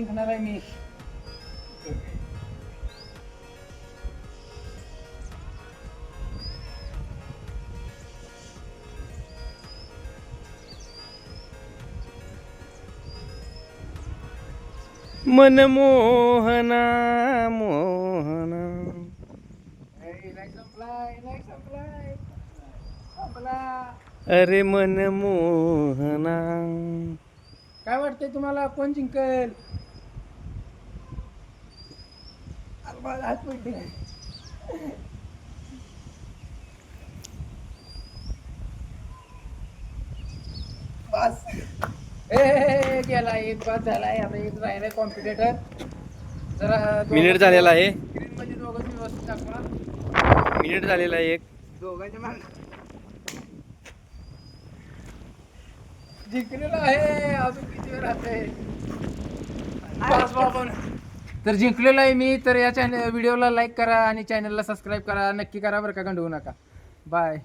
जिंकणार आहे मी. मनमोहना मोहना. अरे मनमोहना. काय वाटतंय तुम्हाला कोण जिंकल? बस गेला एक बाद झालाय. आता एक राहिलाय कॉम्पिटेटर. जरा मिनिट झालेला आहे. स्क्रीन मध्ये दोघं व्यवस्थित दाखवा. मिनिट झालेला आहे एक. दोघांच्या माग जिंकलेला आहे. अजून किती वेळ राहते? तर जिंकलेला आहे मी. तर या चॅनल व्हिडिओला लाईक करा आणि चॅनलला सबस्क्राईब करा. नक्की करा बरं का, गंडवू नका. बाय.